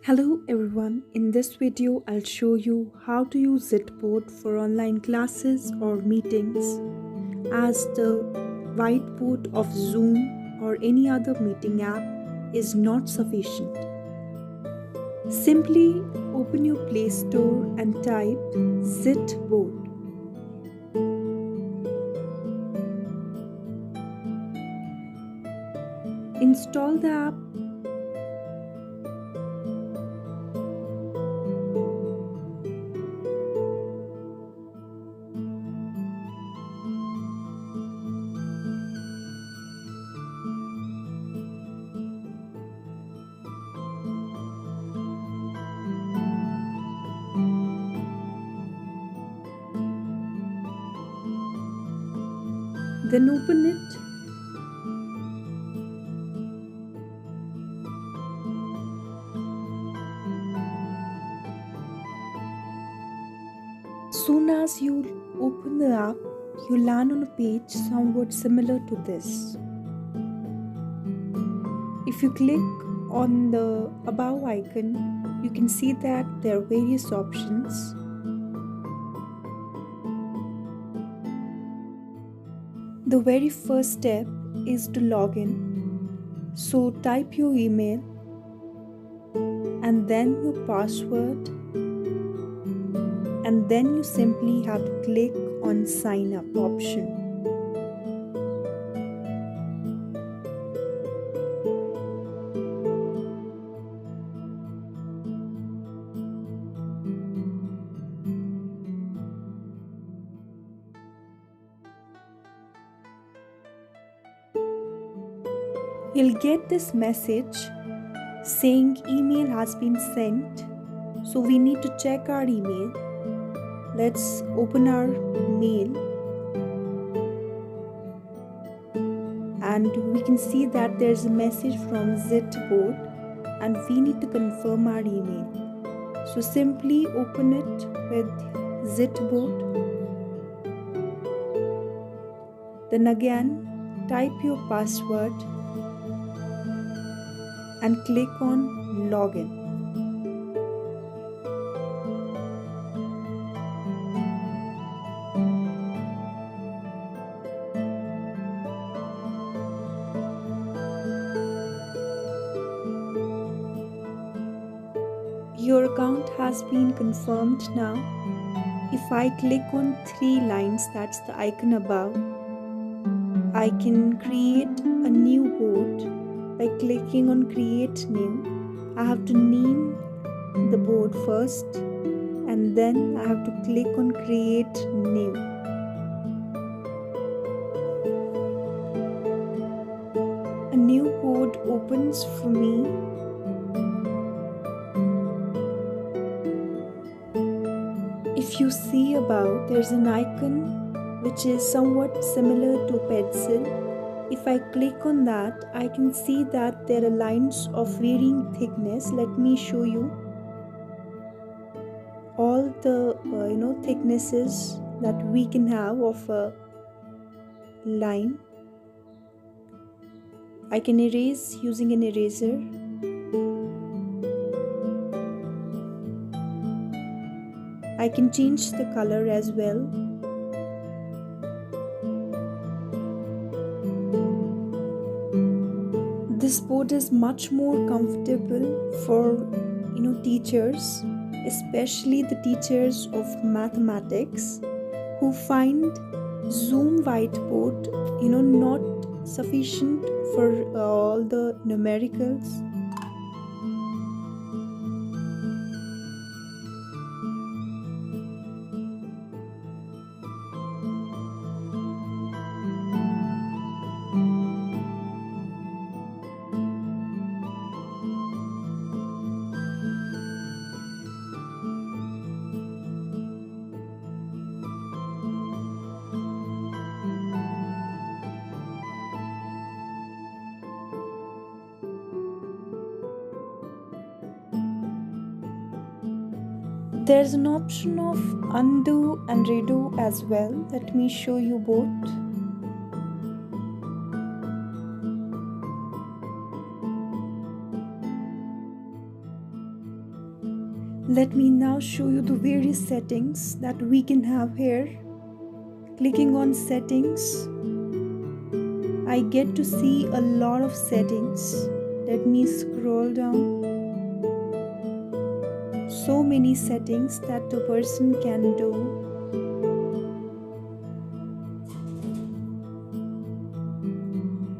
Hello everyone, in this video I'll show you how to use Ziteboard for online classes or meetings as the whiteboard of Zoom or any other meeting app is not sufficient. Simply open your Play Store and type Ziteboard. Install the app. Then open it. Soon as you open the app, you land on a page somewhat similar to this. If you click on the above icon, you can see that there are various options. The very first step is to log in. So type your email and then your password, and then you simply have to click on sign up option. You'll get this message saying email has been sent. So we need to check our email. Let's open our mail. And we can see that there's a message from Ziteboard and we need to confirm our email. So simply open it with Ziteboard. Then again type your password and click on login. Your account has been confirmed now. If I click on 3 lines, that's the icon above, I can create a new board by clicking on create new. I have to name the board first and then I have to click on create new. A new board opens for me. If you see above, there's an icon which is somewhat similar to pencil. If I click on that, I can see that there are lines of varying thickness. Let me show you all the thicknesses that we can have of a line. I can erase using an eraser. I can change the color as well. This board is much more comfortable for teachers, especially the teachers of mathematics who find Zoom whiteboard not sufficient for all the numericals. There's an option of undo and redo as well. Let me show you both. Let me now show you the various settings that we can have here. Clicking on settings, I get to see a lot of settings. Let me scroll down. So many settings that a person can do.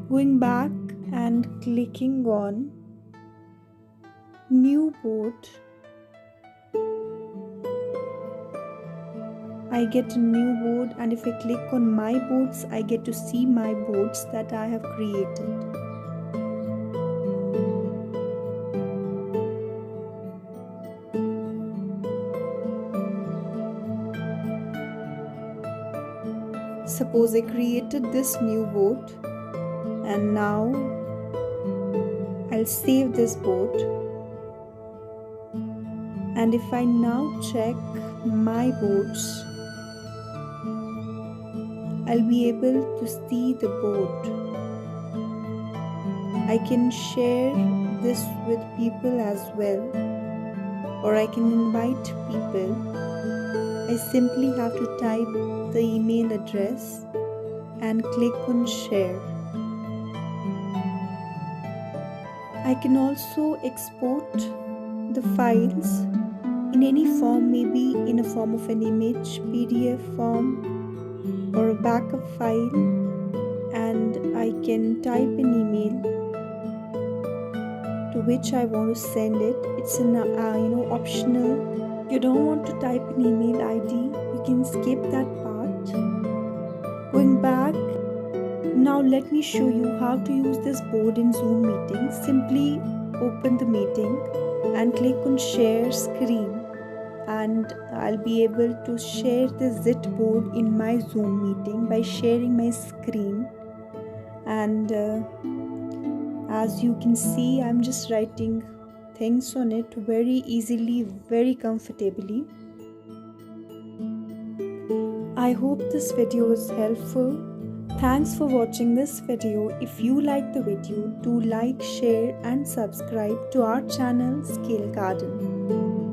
Going back and clicking on new board, I get a new board, and if I click on my boards, I get to see my boards that I have created. Suppose I created this new board, and now I'll save this board. And if I now check my boards, I'll be able to see the board. I can share this with people as well, or I can invite people. I simply have to type the email address and click on share. I can also export the files in any form, maybe in a form of an image, PDF form, or a backup file, and I can type an email to which I want to send it. It's an optional. If you don't want to type an email ID, you can skip that part. Going back, now let me show you how to use this board in Zoom meeting. Simply open the meeting and click on share screen, and I'll be able to share the Ziteboard in my Zoom meeting by sharing my screen. And as you can see, I'm just writing things on it very easily, very comfortably. I hope this video was helpful. Thanks for watching this video. If you like the video, do like, share and subscribe to our channel Scale Garden.